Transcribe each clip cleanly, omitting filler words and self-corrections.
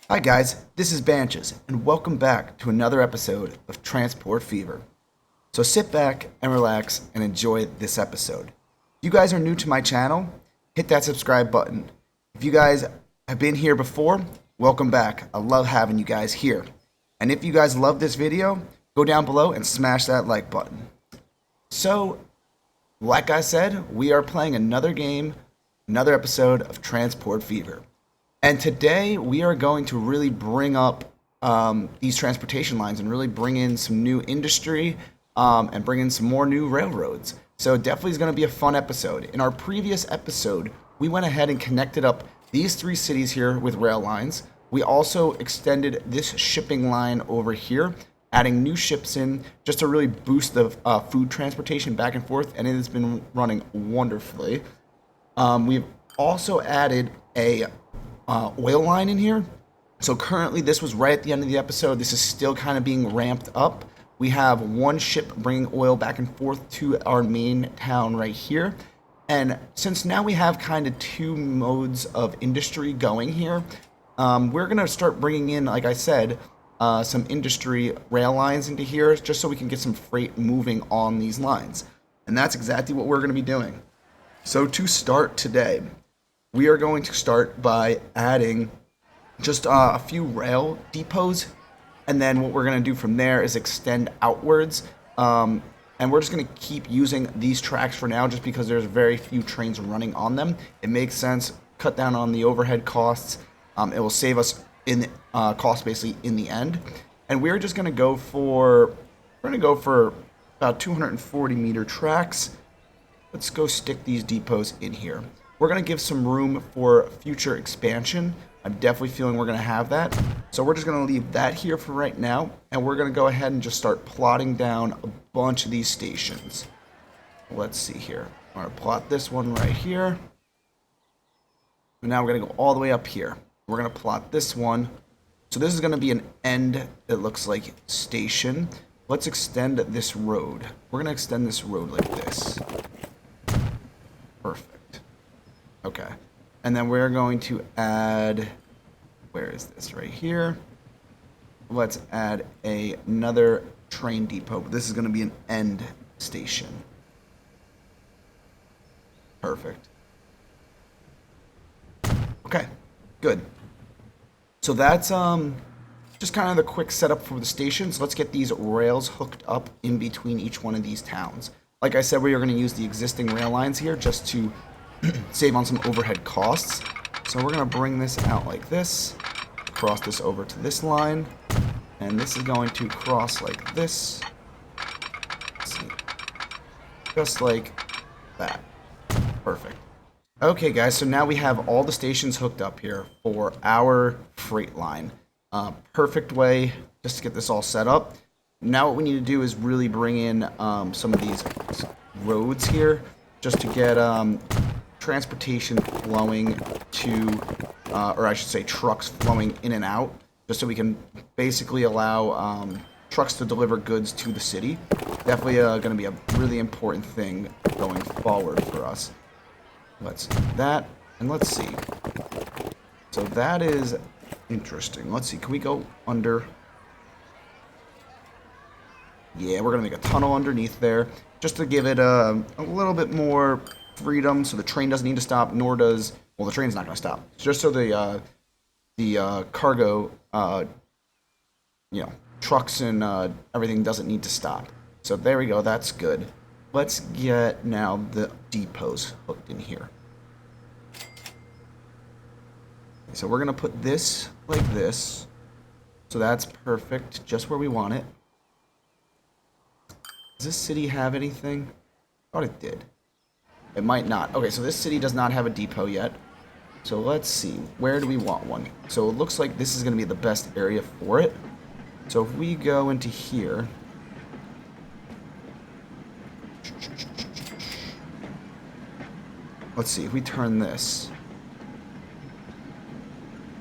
Hi guys, this is Banches, and welcome back to another episode of Transport Fever. So sit back and relax and enjoy this episode. If you guys are new to my channel, hit that subscribe button. If you guys have been here before, welcome back. I love having you guys here. And if you guys love this video, go down below and smash that like button. So, like I said, we are playing another game, another episode of Transport Fever. And today we are going to really bring up these transportation lines and really bring in some new industry and bring in some more new railroads. So definitely is going to be a fun episode. In our previous episode, we went ahead and connected up these three cities here with rail lines. We also extended this shipping line over here, adding new ships in just to really boost the food transportation back and forth, and it has been running wonderfully. We've also added a oil line in here. So currently, this was right at the end of the episode. This is still kind of being ramped up. We have one ship bringing oil back and forth to our main town right here. And since now we have kind of two modes of industry going here, we're going to start bringing in, like I said, some industry rail lines into here just so we can get some freight moving on these lines. And that's exactly what we're going to be doing. So to start today, we are going to start by adding just a few rail depots, and then what we're going to do from there is extend outwards. And we're just going to keep using these tracks for now just because there's very few trains running on them. It makes sense, cut down on the overhead costs. It will save us in cost basically in the end. And we're just going to go for about 240 meter tracks. Let's go stick these depots in here. We're going to give some room for future expansion. I'm definitely feeling we're going to have that. So we're just going to leave that here for right now. And we're going to go ahead and just start plotting down a bunch of these stations. Let's see here. I'm going to plot this one right here. And now we're going to go all the way up here. We're going to plot this one. So this is going to be an end, it looks like, station. Let's extend this road. We're going to extend this road like this. Perfect. Okay, and then we're going to add, where is this, right here? Let's add another train depot. This is going to be an end station. Perfect. Okay, good. So that's just kind of the quick setup for the stations. Let's get these rails hooked up in between each one of these towns. Like I said, we are going to use the existing rail lines here just to save on some overhead costs. So we're going to bring this out like this, cross this over to this line, and this is going to cross like this. Let's see. Just like that. Perfect. Okay guys, so now we have all the stations hooked up here for our freight line. Perfect way just to get this all set up. Now what we need to do is really bring in some of these roads here just to get transportation flowing to, or I should say trucks flowing in and out, just so we can basically allow trucks to deliver goods to the city. Definitely going to be a really important thing going forward for us. Let's do that, and let's see. So that is interesting. Let's see, can we go under? Yeah, we're going to make a tunnel underneath there, just to give it a little bit more freedom, so the train doesn't need to stop, nor does, well, the train's not going to stop. Just so the cargo, trucks and everything doesn't need to stop. So there we go, that's good. Let's get now the depots hooked in here. So we're going to put this like this. So that's perfect, just where we want it. Does this city have anything? I thought it did. It might not. Okay, so this city does not have a depot yet. So let's see. Where do we want one? So it looks like this is going to be the best area for it. So if we go into here. Let's see. If we turn this.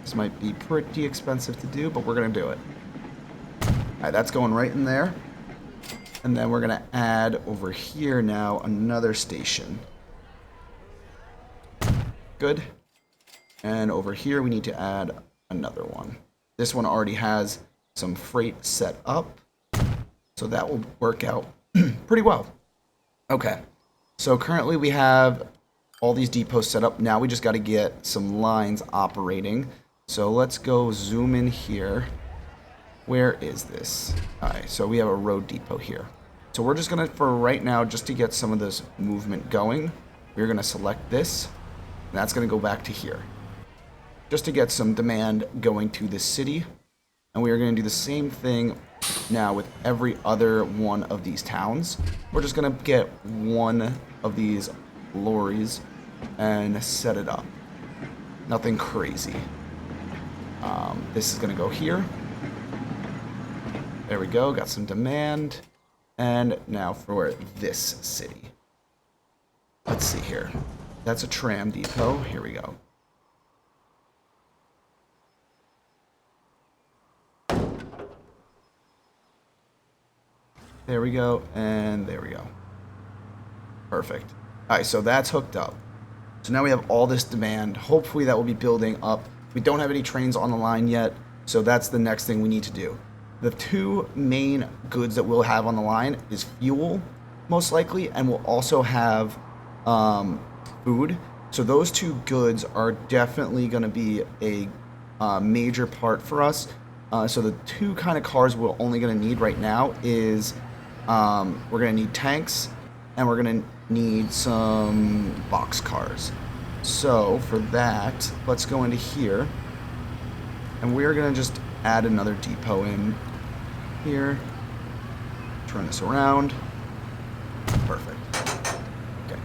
This might be pretty expensive to do, but we're going to do it. Alright, that's going right in there. And then we're going to add over here now another station. Good. And over here we need to add another one. This one already has some freight set up, so that will work out pretty well. Okay, so currently we have all these depots set up. Now we just got to get some lines operating. So let's go zoom in here. Where is this? Alright, so we have a road depot here. So we're just going to, for right now, just to get some of this movement going, we're going to select this, and that's going to go back to here. Just to get some demand going to this city. And we are going to do the same thing now with every other one of these towns. We're just going to get one of these lorries and set it up. Nothing crazy. This is going to go here. There we go, got some demand. And now for this city. Let's see here. That's a tram depot. Here we go. There we go, and there we go. Perfect. Alright, so that's hooked up. So now we have all this demand. Hopefully that will be building up. We don't have any trains on the line yet, so that's the next thing we need to do. The two main goods that we'll have on the line is fuel, most likely, and we'll also have food. So those two goods are definitely going to be a major part for us. So the two kind of cars we're only going to need right now is we're going to need tanks, and we're going to need some box cars. So for that, let's go into here, and we're going to just add another depot in here. Turn this around. Perfect. Okay.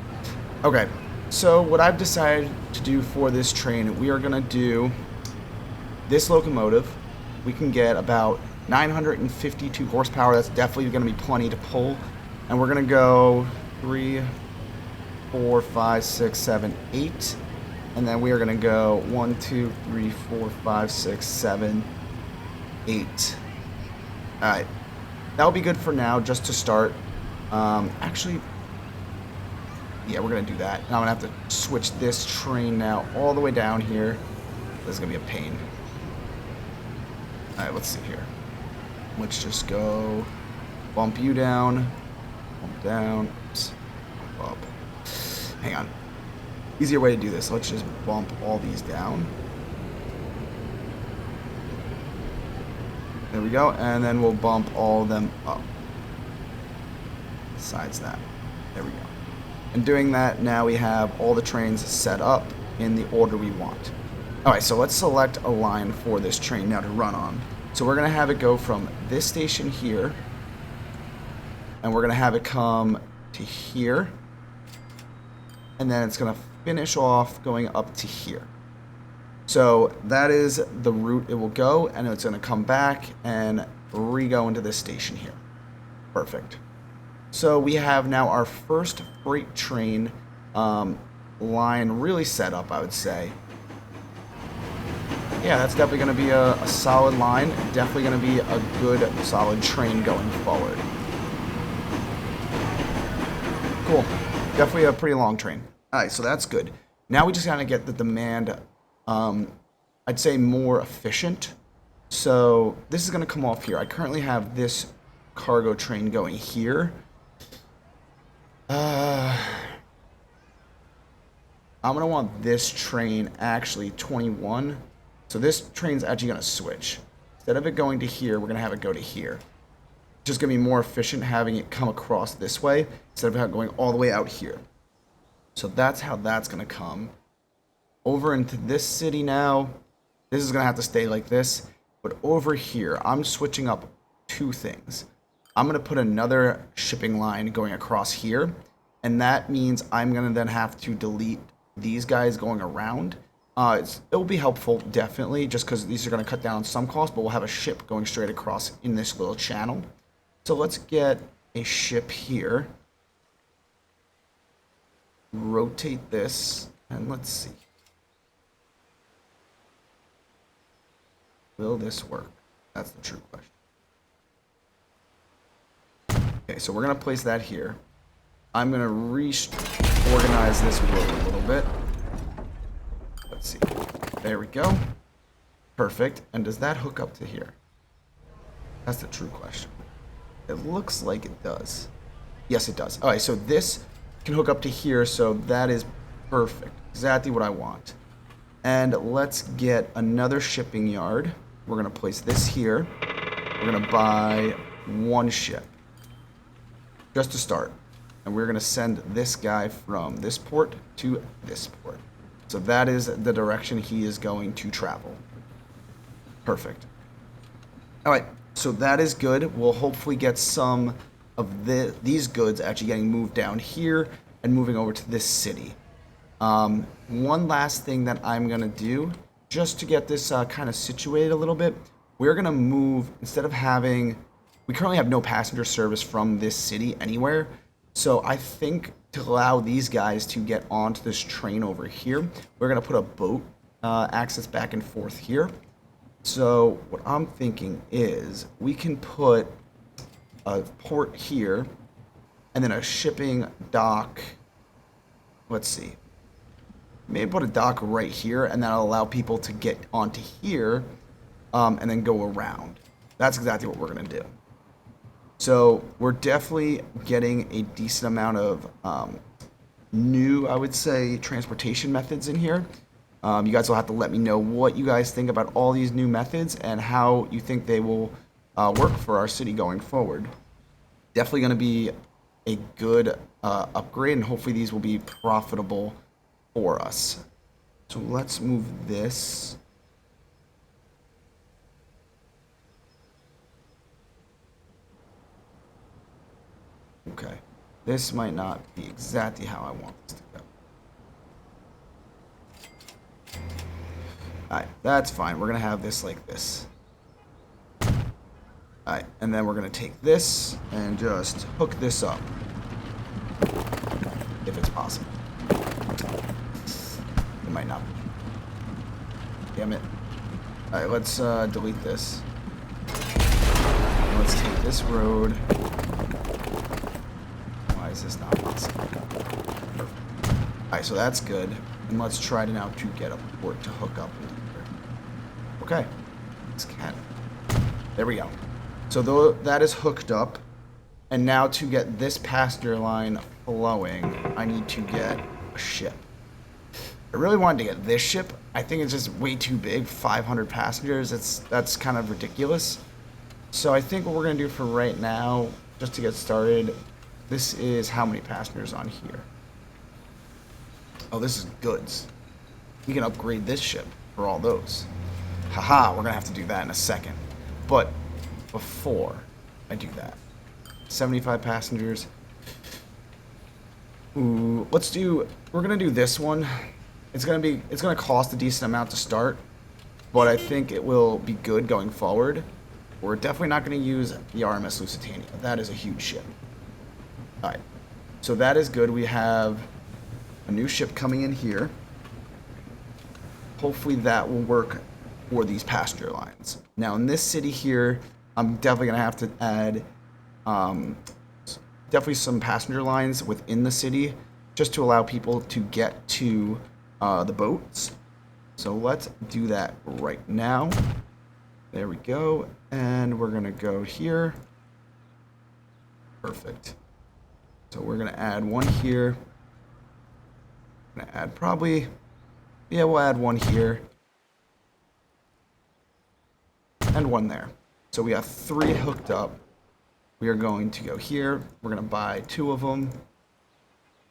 Okay. So what I've decided to do for this train, we are going to do this locomotive. We can get about 952 horsepower. That's definitely going to be plenty to pull. And we're going to go 3, 4, 5, 6, 7, 8. And then we are going to go 1, 2, 3, 4, 5, 6, 7, 8. Alright. That'll be good for now, just to start. Actually, yeah, we're going to do that. And I'm going to have to switch this train now all the way down here. This is going to be a pain. Alright, let's see here. Let's just go bump you down. Bump down. Oops. Bump up. Hang on. Easier way to do this. Let's just bump all these down. There we go. And then we'll bump all of them up. Besides that. There we go. And doing that, now we have all the trains set up in the order we want. Alright, so let's select a line for this train now to run on. So we're going to have it go from this station here, and we're going to have it come to here, and then it's going to finish off going up to here. So that is the route it will go, and it's going to come back and re-go into this station here. Perfect. So we have now our first freight train line really set up, I would say. Yeah, that's definitely going to be a solid line. Definitely going to be a good, solid train going forward. Cool. Definitely a pretty long train. Alright, so that's good. Now we just got to get the demand, I'd say, more efficient. So this is going to come off here. I currently have this cargo train going here. I'm going to want this train actually 21. So this train's actually going to switch. Instead of it going to here, we're going to have it go to here. Just going to be more efficient having it come across this way instead of going all the way out here. So that's how that's going to come. Over into this city now, this is going to have to stay like this. But over here, I'm switching up two things. I'm going to put another shipping line going across here. And that means I'm going to then have to delete these guys going around. It will be helpful, definitely, just because these are going to cut down on some cost, but we'll have a ship going straight across in this little channel. So let's get a ship here. Rotate this, and let's see. Will this work? That's the true question. Okay, so we're going to place that here. I'm going to reorganize this wheel a little bit. Let's see. There we go. Perfect. And does that hook up to here? That's the true question. It looks like it does. Yes, it does. All right, so this can hook up to here, so that is perfect. Exactly what I want. And let's get another shipping yard. We're going to place this here. We're going to buy one ship just to start. And we're going to send this guy from this port to this port. So that is the direction he is going to travel. Perfect. All right, so that is good. We'll hopefully get some of these goods actually getting moved down here and moving over to this city. One last thing that I'm going to do, just to get this kind of situated a little bit, we're going to move, instead of having, we currently have no passenger service from this city anywhere. So I think to allow these guys to get onto this train over here, we're going to put a boat access back and forth here. So what I'm thinking is we can put a port here and then a shipping dock. Let's see. Maybe put a dock right here, and that'll allow people to get onto here and then go around. That's exactly what we're going to do. So we're definitely getting a decent amount of new, I would say, transportation methods in here. You guys will have to let me know what you guys think about all these new methods and how you think they will work for our city going forward. Definitely going to be a good upgrade, and hopefully these will be profitable for us. So let's move this. Okay, this might not be exactly how I want this to go. Alright, that's fine. We're going to have this like this. Alright, and then we're going to take this and just hook this up. If it's possible. It might not be. Damn it. Alright, let's delete this. Let's take this road. Why is this not possible? Perfect. Alright, so that's good. And let's try to now to get a port to hook up into here. Okay. Let's can. There we go. So though that is hooked up, and now to get this passenger line flowing, I need to get a ship. I really wanted to get this ship. I think it's just way too big, 500 passengers. That's kind of ridiculous. So I think what we're gonna do for right now, just to get started, this is how many passengers on here. Oh, this is goods. We can upgrade this ship for all those. Haha, we're gonna have to do that in a second. But before I do that, 75 passengers. Ooh, we're gonna do this one. It's gonna cost a decent amount to start, but I think it will be good going forward. We're definitely not gonna use the RMS Lusitania. That is a huge ship. Alright, so that is good. We have a new ship coming in here. Hopefully that will work for these passenger lines. Now in this city here, I'm definitely gonna have to add definitely some passenger lines within the city just to allow people to get to the boats. So let's do that right now. There we go. And we're gonna go here. Perfect. So we're gonna add one here. We're gonna add probably, yeah, we'll add one here. And one there. So we have 3 hooked up. We are going to go here. We're going to buy 2 of them. And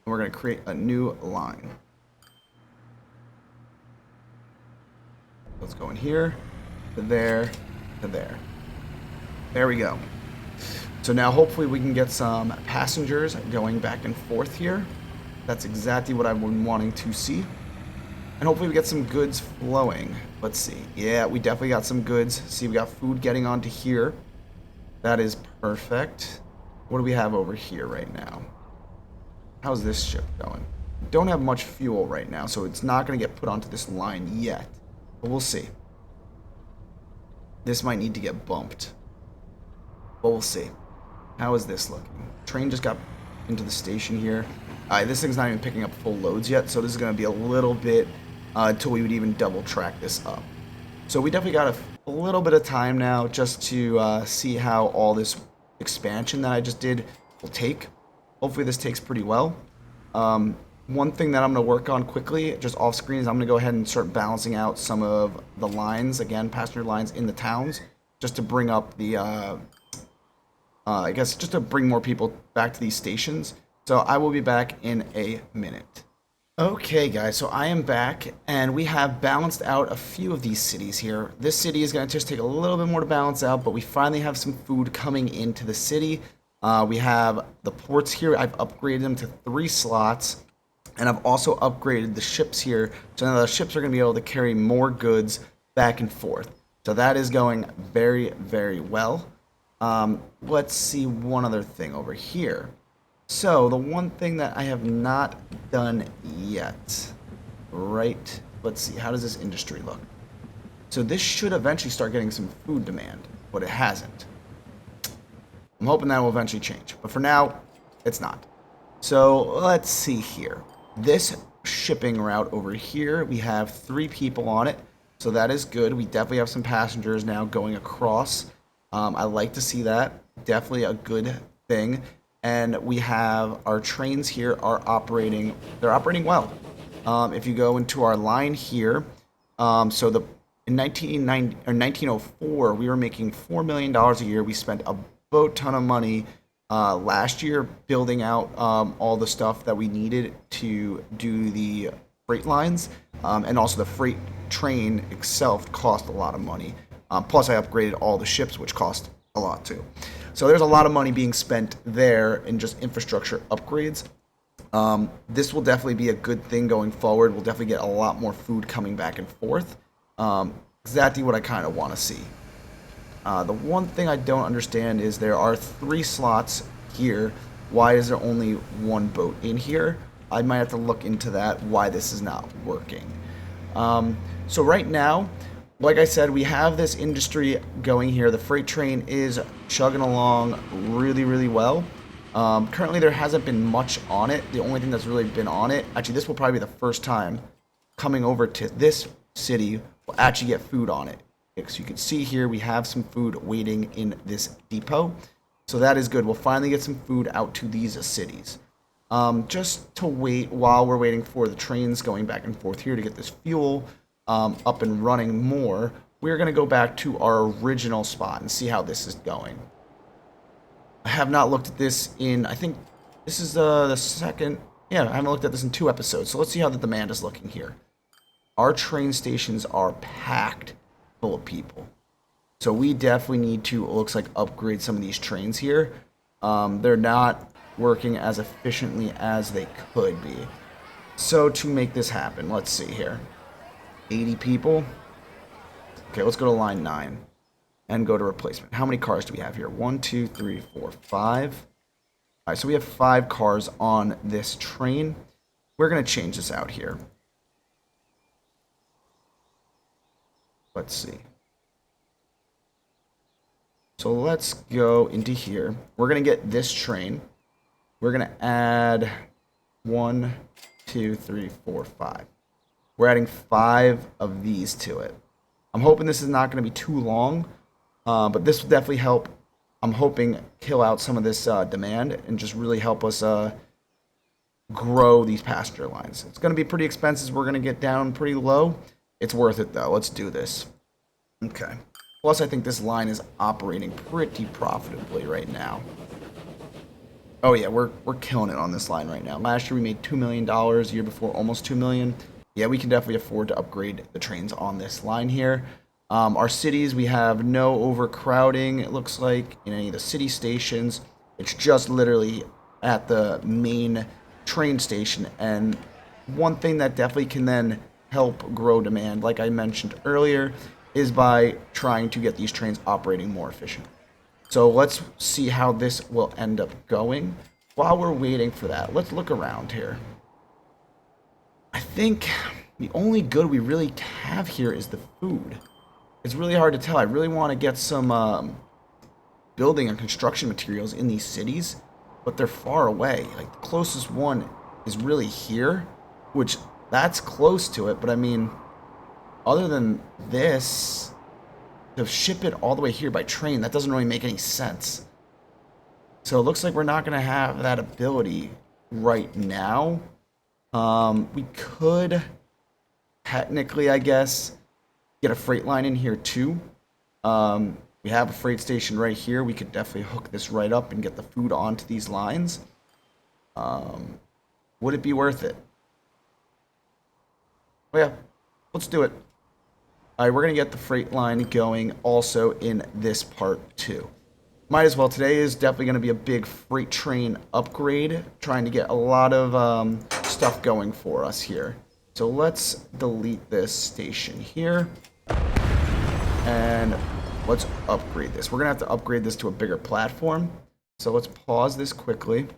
we're going to create a new line. Let's go in here, to there, to there. There we go. So now hopefully we can get some passengers going back and forth here. That's exactly what I've been wanting to see. And hopefully we get some goods flowing. Let's see. Yeah, we definitely got some goods. See, we got food getting onto here. That is perfect. What do we have over here right now? How's this ship going? Don't have much fuel right now, so it's not going to get put onto this line yet. But we'll see. This might need to get bumped. But we'll see. How is this looking? Train just got into the station here. This thing's not even picking up full loads yet, so this is going to be a little bit until we would even double track this up. So we definitely got a little bit of time now just to see how all this expansion that I just did will take. Hopefully this takes pretty well. One thing that I'm going to work on quickly, just off screen, is I'm going to go ahead and start balancing out some of the lines, again, passenger lines in the towns, just to bring up the, I guess, just to bring more people back to these stations. So I will be back in a minute. Okay, guys, so I am back, and we have balanced out a few of these cities here. This city is going to just take a little bit more to balance out, but we finally have some food coming into the city. We have the ports here. I've upgraded them to 3 slots, and I've also upgraded the ships here, so now the ships are going to be able to carry more goods back and forth. So that is going very, very well. Let's see one other thing over here. So, the one thing that I have not done yet, right? Let's see, how does this industry look? So this should eventually start getting some food demand, but it hasn't. I'm hoping that will eventually change, but for now, it's not. So, let's see here. This shipping route over here, we have 3 people on it, so that is good. We definitely have some passengers now going across. I like to see that. Definitely a good thing. And we have our trains here are operating, they're operating well. If you go into our line here, so in 1904, we were making $4 million a year. We spent a boat ton of money last year building out all the stuff that we needed to do the freight lines, and also the freight train itself cost a lot of money. Plus, I upgraded all the ships, which cost a lot too. So there's a lot of money being spent there in just infrastructure upgrades. This will definitely be a good thing going forward. We'll definitely get a lot more food coming back and forth. Exactly what I kind of want to see. The one thing I don't understand is there are 3 slots here. Why is there only 1 boat in here? I might have to look into that, why this is not working. So right now, like I said, we have this industry going here. The freight train is chugging along really, really well. Currently, there hasn't been much on it. The only thing that's really been on it, actually, this will probably be the first time coming over to this city will actually get food on it. So you can see here, we have some food waiting in this depot. So that is good. We'll finally get some food out to these cities. Just to wait while we're waiting for the trains going back and forth here to get this fuel up and running more, we're going to go back to our original spot and see how this is going. I have not looked at this in, I think this is the second, yeah, I haven't looked at this in 2 episodes, so let's see how the demand is looking here. Our train stations are packed full of people. So we definitely need to, it looks like, upgrade some of these trains here. They're not working as efficiently as they could be. So to make this happen, let's see here. 80 people. Okay, let's go to line 9 and go to replacement. How many cars do we have here? 1, 2, 3, 4, 5. All right, so we have 5 cars on this train. We're going to change this out here. Let's see. So let's go into here. We're going to get this train. We're going to add 1, 2, 3, 4, 5. We're adding 5 of these to it. I'm hoping this is not going to be too long, but this will definitely help. I'm hoping kill out some of this demand and just really help us grow these passenger lines. It's going to be pretty expensive. We're going to get down pretty low. It's worth it, though. Let's do this. Okay. Plus, I think this line is operating pretty profitably right now. Oh, yeah, we're killing it on this line right now. Last year, we made $2 million. The year before, almost $2 million. Yeah, we can definitely afford to upgrade the trains on this line here. Our cities, we have no overcrowding, it looks like, in any of the city stations. It's just literally at the main train station. And one thing that definitely can then help grow demand, like I mentioned earlier, is by trying to get these trains operating more efficient. So let's see how this will end up going. While we're waiting for that, let's look around here. I think the only good we really have here is the food. It's really hard to tell. I really want to get some building and construction materials in these cities, but they're far away. Like, the closest one is really here, which that's close to it, but I mean, other than this, to ship it all the way here by train, that doesn't really make any sense. So it looks like we're not going to have that ability right now. We could technically, I guess, get a freight line in here too. We have a freight station right here. We could definitely hook this right up and get the food onto these lines. Would it be worth it? Oh yeah, let's do it. All right, we're going to get the freight line going also in this part too. Might as well. Today is definitely going to be a big freight train upgrade, trying to get a lot of stuff going for us here. So let's delete this station here. And let's upgrade this. We're going to have to upgrade this to a bigger platform. So let's pause this quickly.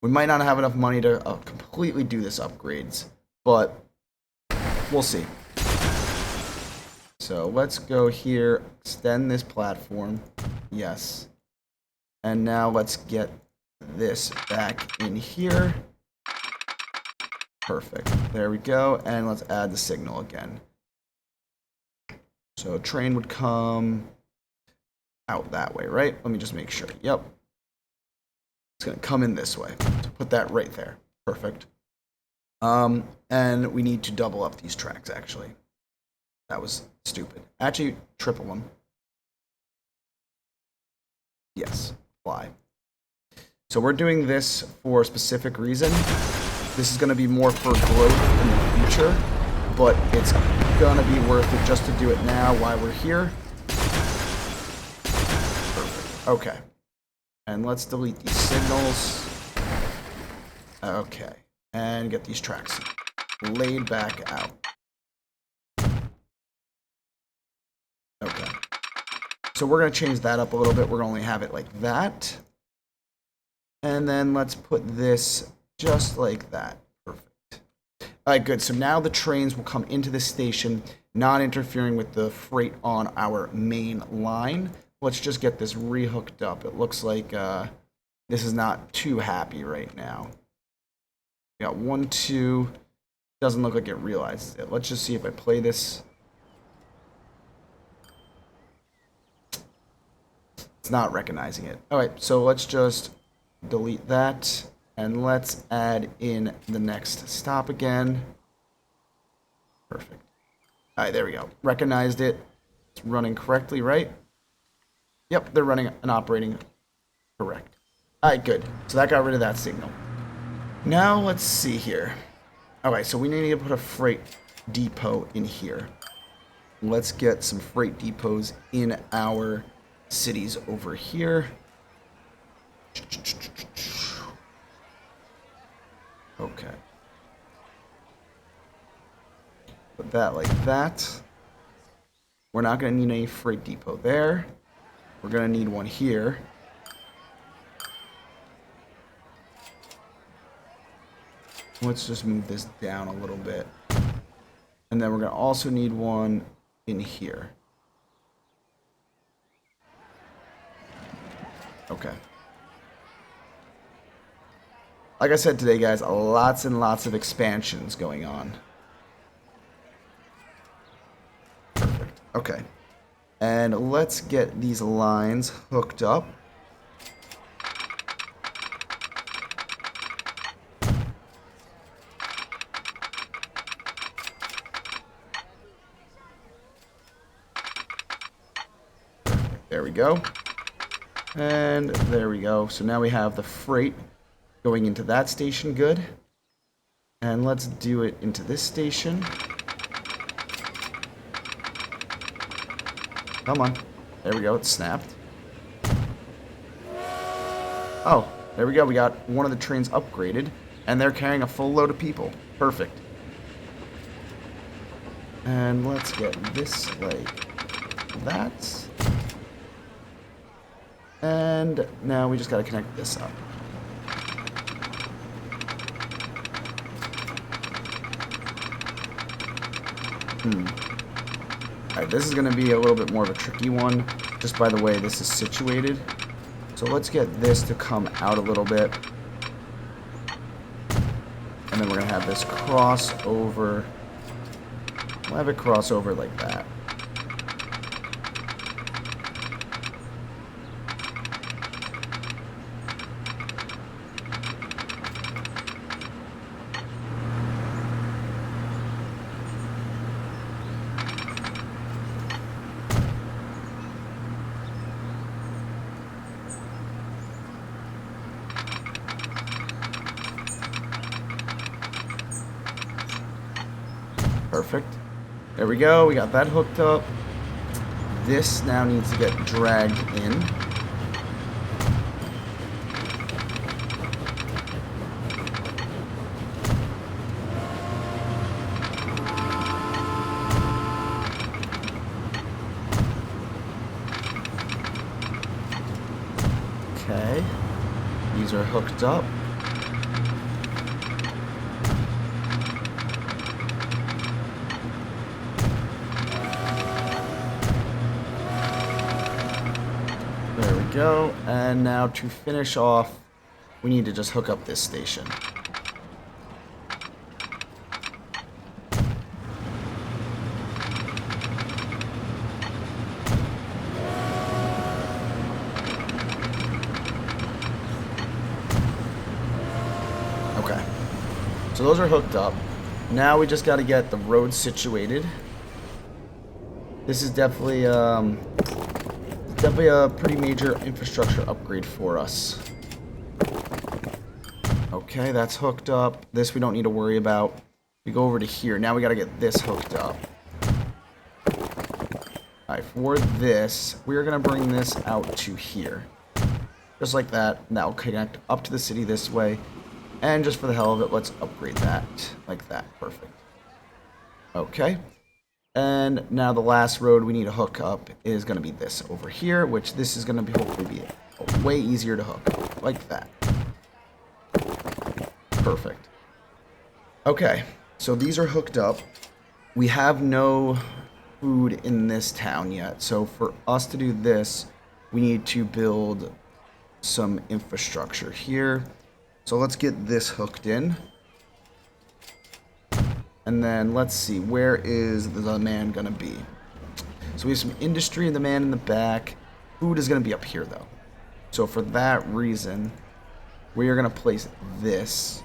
We might not have enough money to completely do this upgrades, but we'll see. So let's go here, extend this platform. Yes. And now let's get this back in here. Perfect. There we go. And let's add the signal again. So a train would come out that way, right? Let me just make sure. Yep. It's going to come in this way. So put that right there. Perfect. And we need to double up these tracks, actually. That was stupid. Actually, triple them. Yes, fly. So we're doing this for a specific reason. This is going to be more for growth in the future, but it's going to be worth it just to do it now while we're here. Perfect. Okay. And let's delete these signals. Okay. And get these tracks laid back out. Okay. So we're going to change that up a little bit. We're going to only have it like that. And then let's put this just like that. Perfect. All right, good. So now the trains will come into the station, not interfering with the freight on our main line. Let's just get this rehooked up. It looks like this is not too happy right now. We got 1, 2. Doesn't look like it realizes it. Let's just see if I play this. It's not recognizing it. All right, so let's just delete that. And let's add in the next stop again. Perfect. All right, there we go. Recognized it. It's running correctly, right? Yep, they're running and operating correct. All right, good. So that got rid of that signal. Now let's see here. All right, so we need to put a freight depot in here. Let's get some freight depots in our cities over here. Okay. Put that like that. We're not going to need any freight depot there. We're going to need one here. Let's just move this down a little bit. And then we're going to also need one in here. Okay. Like I said today, guys, lots and lots of expansions going on. Perfect. Okay. And let's get these lines hooked up. There we go. And there we go. So now we have the freight going into that station. Good. And let's do it into this station. Come on. There we go. It snapped. Oh, there we go. We got one of the trains upgraded. And they're carrying a full load of people. Perfect. And let's get this like that. And now we just got to connect this up. Alright, this is going to be a little bit more of a tricky one, just by the way this is situated. So let's get this to come out a little bit. And then we're going to have this cross over We'll have it cross over like that. Perfect. There we go. We got that hooked up. This now needs to get dragged in. Okay. These are hooked up. There we go. And now to finish off, we need to just hook up this station. Okay. So those are hooked up. Now we just got to get the road situated. This is definitely a pretty major infrastructure upgrade for us. Okay, that's hooked up. This we don't need to worry about. We go over to here. Now we got to get this hooked up. Alright, for this, we're going to bring this out to here. Just like that. Now connect up to the city this way. And just for the hell of it, let's upgrade that. Like that. Perfect. Okay. And now the last road we need to hook up is going to be this over here, which this is going to be hopefully be way easier to hook up. Like that. Perfect. Okay. So these are hooked up. We have no food in this town yet. So for us to do this, we need to build some infrastructure here. So let's get this hooked in. And then let's see, where is the man going to be? So we have some industry and the man in the back. Food is going to be up here, though. So for that reason, we are going to place this.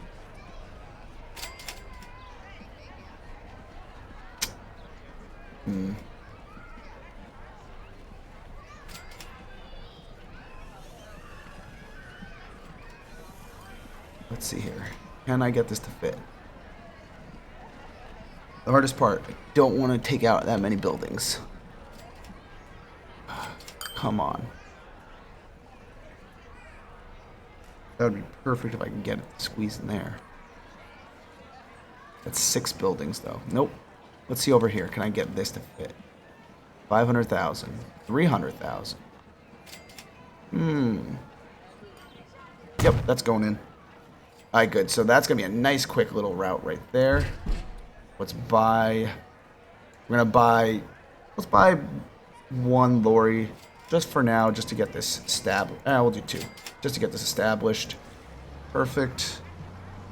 Let's see here. Can I get this to fit? The hardest part, I don't want to take out that many buildings. Come on. That would be perfect if I can get it squeezed in there. That's 6 buildings, though. Nope. Let's see over here. Can I get this to fit? 500,000. 300,000. Yep, that's going in. Alright, good. So that's going to be a nice, quick little route right there. Let's buy... We're going to buy... Let's buy 1 lorry just for now, just to get this established. We'll do 2. Just to get this established. Perfect.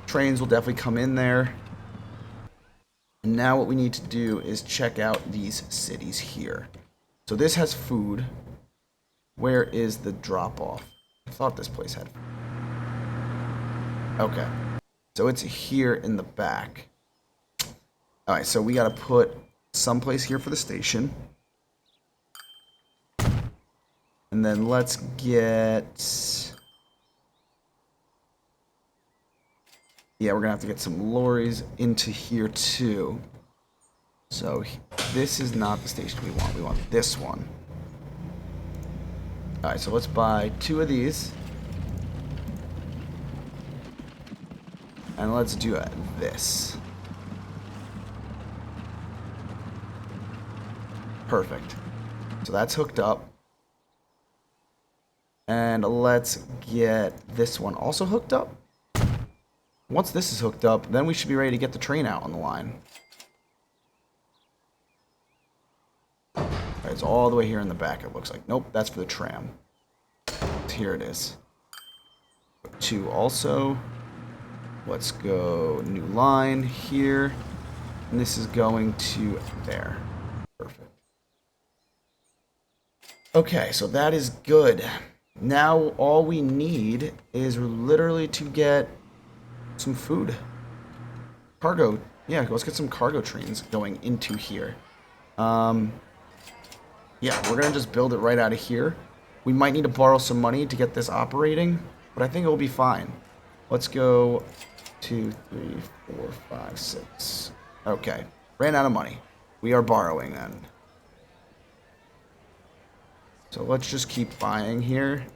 Trains will definitely come in there. And now what we need to do is check out these cities here. So this has food. Where is the drop-off? I thought this place had food. Okay. So it's here in the back. Alright, so we gotta put someplace here for the station. And then let's get... Yeah, we're gonna have to get some lorries into here too. So this is not the station we want. We want this one. Alright, so let's buy 2 of these. And let's do this. Perfect. So that's hooked up. And let's get this one also hooked up. Once this is hooked up, then we should be ready to get the train out on the line. Alright, it's all the way here in the back, it looks like. Nope, that's for the tram. Here it is. 2 also. Let's go new line here. And this is going to there. Perfect. Okay, so that is good. Now all we need is literally to get some food. Cargo. Yeah, let's get some cargo trains going into here. Yeah, we're going to just build it right out of here. We might need to borrow some money to get this operating, but I think it will be fine. Let's go 2, 3, 4, 5, 6. Okay, ran out of money. We are borrowing then. So let's just keep buying here.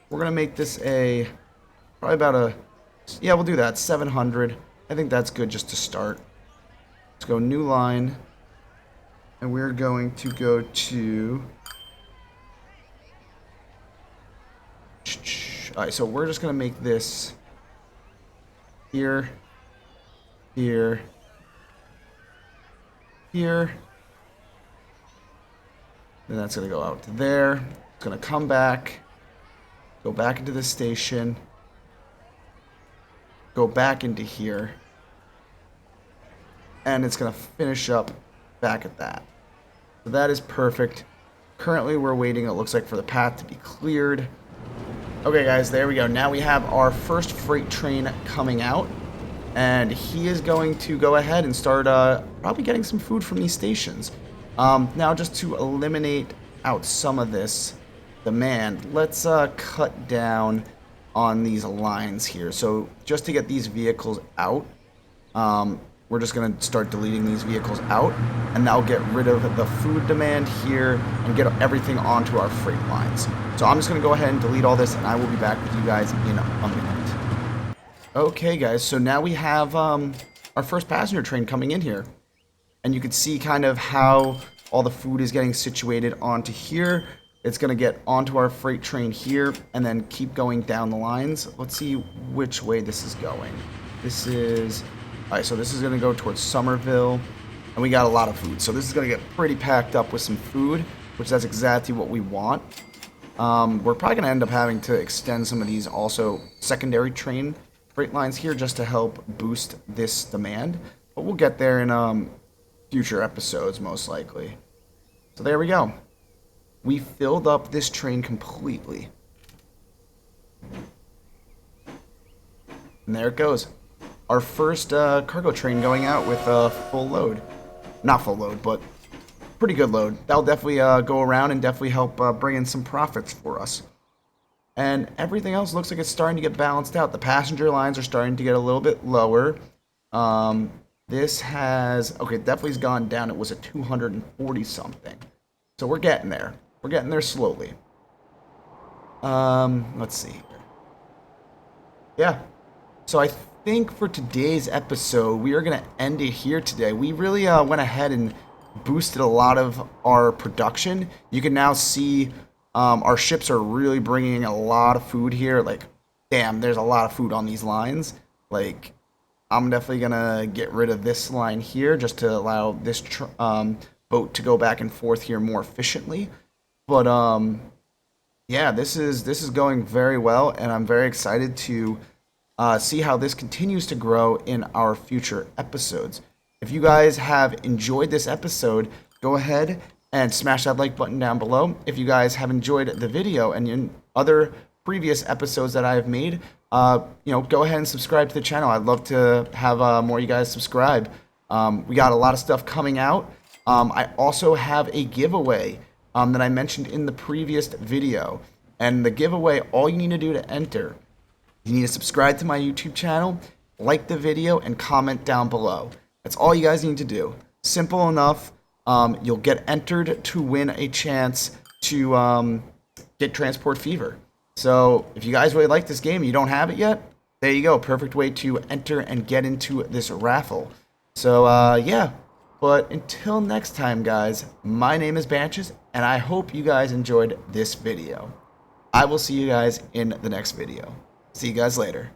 We're going to make this probably about yeah, we'll do that, 700. I think that's good just to start. Let's go new line. And we're going to go to... Alright, so we're just going to make this here, here, here. Then that's going to go out to there. It's going to come back, go back into the station, go back into here, and it's going to finish up back at that. So that is perfect. Currently we're waiting, it looks like, for the path to be cleared. Okay guys, there we go. Now we have our first freight train coming out, and he is going to go ahead and start probably getting some food from these stations. Now just to eliminate out some of this demand, let's cut down on these lines here. So just to get these vehicles out, we're just going to start deleting these vehicles out, and that'll get rid of the food demand here and get everything onto our freight lines. So I'm just going to go ahead and delete all this, and I will be back with you guys in a minute. Okay, guys, so now we have our first passenger train coming in here. And you can see kind of how all the food is getting situated onto here. It's going to get onto our freight train here and then keep going down the lines. Let's see which way this is going. This is... Alright, so this is going to go towards Somerville, and we got a lot of food. So this is going to get pretty packed up with some food, which that's exactly what we want. We're probably going to end up having to extend some of these also secondary train freight lines here just to help boost this demand. But we'll get there in future episodes, most likely. So there we go. We filled up this train completely. And there it goes. Our first cargo train going out with a full load. Not full load, but pretty good load. That'll definitely go around and definitely help bring in some profits for us. And everything else looks like it's starting to get balanced out. The passenger lines are starting to get a little bit lower. This has... Okay, definitely has gone down. It was at 240 something. So we're getting there. We're getting there slowly. Let's see here. Yeah. So I think for today's episode, we are going to end it here today. We really went ahead and boosted a lot of our production. You can now see our ships are really bringing a lot of food here. Like, damn, there's a lot of food on these lines. Like, I'm definitely going to get rid of this line here just to allow this boat to go back and forth here more efficiently. But, yeah, this is going very well, and I'm very excited to see how this continues to grow in our future episodes. If you guys have enjoyed this episode, go ahead and smash that like button down below. If you guys have enjoyed the video and in other previous episodes that I have made, go ahead and subscribe to the channel. I'd love to have more of you guys subscribe. We got a lot of stuff coming out. I also have a giveaway that I mentioned in the previous video. And the giveaway, all you need to do to enter, you need to subscribe to my YouTube channel, like the video, and comment down below. That's all you guys need to do. Simple enough. You'll get entered to win a chance to get Transport Fever. So if you guys really like this game and you don't have it yet, there you go. Perfect way to enter and get into this raffle. So yeah. But until next time, guys, my name is Banches, and I hope you guys enjoyed this video. I will see you guys in the next video. See you guys later.